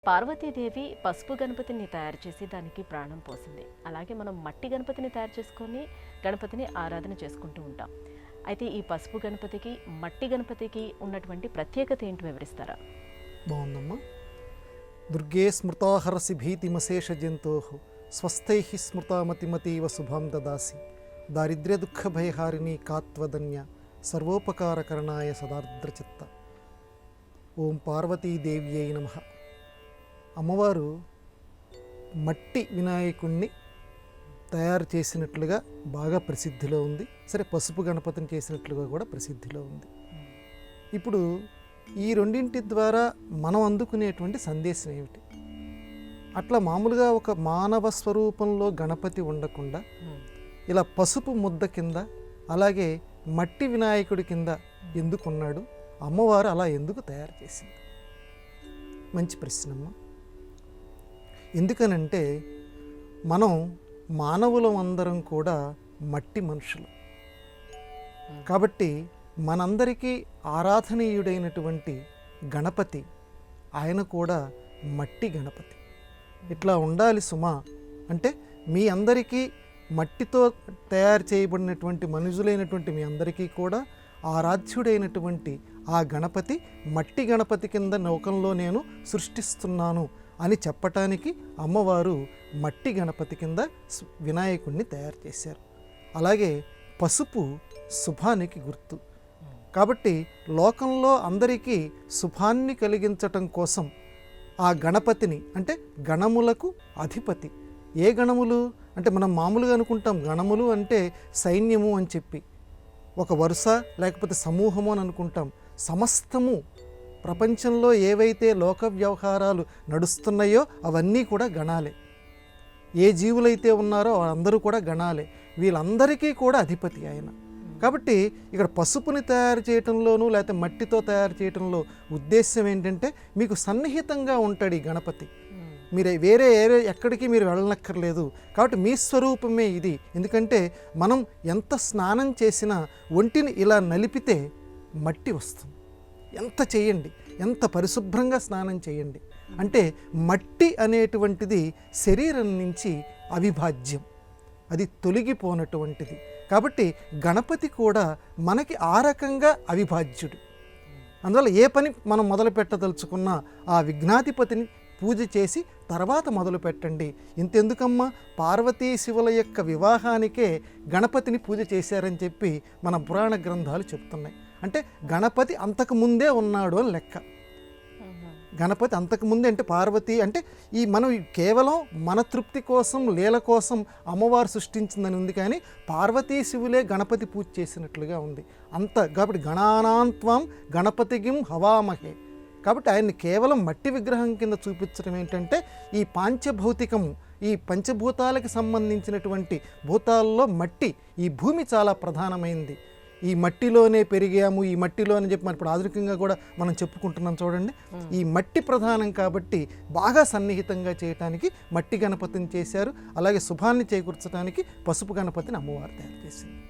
పార్వతీదేవి పసుపు గణపతిని తయారు చేసి దానికి ప్రాణం పోసింది. అలాగే మనం మట్టి గణపతిని తయారు చేసుకొని గణపతిని ఆరాధన చేసుకుంటూ ఉంటాం. అయితే ఈ పసుపు గణపతికి మట్టి గణపతికి ఉన్నటువంటి ప్రత్యేకత ఏంటి వివరిస్తారా? బాగుందమ్మా. దుర్గే స్మృతాహరసి భీతిమశేష జంతో స్వస్థై స్మృతామతిమతీవ శుభాం దదాసి దారిద్ర్య దుఃఖ భయహారిణి కాత్వదన్య సర్వోపకారకరణాయ సదార్ద్రచిత్త. ఓం పార్వతీదేవ్యై నమః. అమ్మవారు మట్టి వినాయకుణ్ణి తయారు చేసినట్లుగా బాగా ప్రసిద్ధిలో ఉంది. సరే, పసుపు గణపతిని చేసినట్లుగా కూడా ప్రసిద్ధిలో ఉంది. ఇప్పుడు ఈ రెండింటి ద్వారా మనం అందుకునేటువంటి సందేశం ఏమిటి? అట్లా మామూలుగా ఒక మానవ స్వరూపంలో గణపతి ఉండకుండా ఇలా పసుపు ముద్ద కింద, అలాగే మట్టి వినాయకుడి కింద ఎందుకున్నాడు? అమ్మవారు అలా ఎందుకు తయారు చేసింది? మంచి ప్రశ్నమ్మ. ఎందుకనంటే మనం మానవులం అందరం కూడా మట్టి మనుషులు కాబట్టి మనందరికీ ఆరాధనీయుడైనటువంటి గణపతి ఆయన కూడా మట్టి గణపతి. ఇట్లా ఉండాలి సుమా అంటే మీ అందరికీ మట్టితో తయారు చేయబడినటువంటి మనుషులైనటువంటి మీ అందరికీ కూడా ఆరాధ్యుడైనటువంటి ఆ గణపతి మట్టి గణపతి కింద లోకంలో నేను సృష్టిస్తున్నాను అని చెప్పటానికి అమ్మవారు మట్టి గణపతి కింద వినాయకుడిని తయారు చేశారు. అలాగే పసుపు శుభానికి గుర్తు కాబట్టి లోకంలో అందరికీ శుభాన్ని కలిగించటం కోసం ఆ గణపతిని, అంటే గణములకు అధిపతి. ఏ గణములు అంటే మనం మామూలుగా అనుకుంటాం గణములు అంటే సైన్యము అని చెప్పి, ఒక వరుస లేకపోతే సమూహము అని అనుకుంటాం. సమస్తము ప్రపంచంలో ఏవైతే లోక వ్యవహారాలు నడుస్తున్నాయో అవన్నీ కూడా గణాలే. ఏ జీవులైతే ఉన్నారో అందరూ కూడా గణాలే. వీళ్ళందరికీ కూడా అధిపతి ఆయన. కాబట్టి ఇక్కడ పసుపుని తయారు చేయటంలోనూ లేకపోతే మట్టితో తయారు చేయటంలో ఉద్దేశం ఏంటంటే మీకు సన్నిహితంగా ఉంటాడు ఈ గణపతి. మీరు వేరే ఎక్కడికి మీరు వెళ్ళనక్కర్లేదు. కాబట్టి మీ స్వరూపమే ఇది. ఎందుకంటే మనం ఎంత స్నానం చేసినా ఒంటిని ఇలా నలిపితే మట్టి వస్తుంది. ఎంత చేయండి, ఎంత పరిశుభ్రంగా స్నానం చేయండి, అంటే మట్టి అనేటువంటిది శరీరం నుంచి అవిభాజ్యం, అది తొలగిపోనటువంటిది. కాబట్టి గణపతి కూడా మనకి ఆ రకంగా అవిభాజ్యుడు. అందువల్ల ఏ పని మనం మొదలు పెట్టదలుచుకున్నా ఆ విఘ్నాధిపతిని పూజ చేసి తర్వాత మొదలు పెట్టండి. ఇంతెందుకమ్మా, పార్వతీ శివుల యొక్క వివాహానికే గణపతిని పూజ చేశారని చెప్పి మన పురాణ గ్రంథాలు చెప్తున్నాయి. అంటే గణపతి అంతకుముందే ఉన్నాడు అని లెక్క. గణపతి అంతకుముందే అంటే పార్వతి అంటే ఈ మనం కేవలం మన తృప్తి కోసం లీల కోసం అమ్మవారు సృష్టించిందని ఉంది, కానీ పార్వతీ శివులే గణపతి పూజ చేసినట్లుగా ఉంది అంత. కాబట్టి గణానాంత్వం గణపతిగిం హవామహే. కాబట్టి ఆయన్ని కేవలం మట్టి విగ్రహం కింద చూపించడం ఏంటంటే ఈ పాంచభౌతికము, ఈ పంచభూతాలకు సంబంధించినటువంటి భూతాల్లో మట్టి, ఈ భూమి చాలా ప్రధానమైంది. ఈ మట్టిలోనే పెరిగాము, ఈ మట్టిలోనే చెప్పి మరి ఇప్పుడు ఆధునికంగా కూడా మనం చెప్పుకుంటున్నాం చూడండి. ఈ మట్టి ప్రధానం కాబట్టి బాగా సన్నిహితంగా చేయటానికి మట్టి గణపతిని చేశారు. అలాగే శుభాన్ని చేకూర్చడానికి పసుపు గణపతిని అమ్మవారు తయారు చేసింది.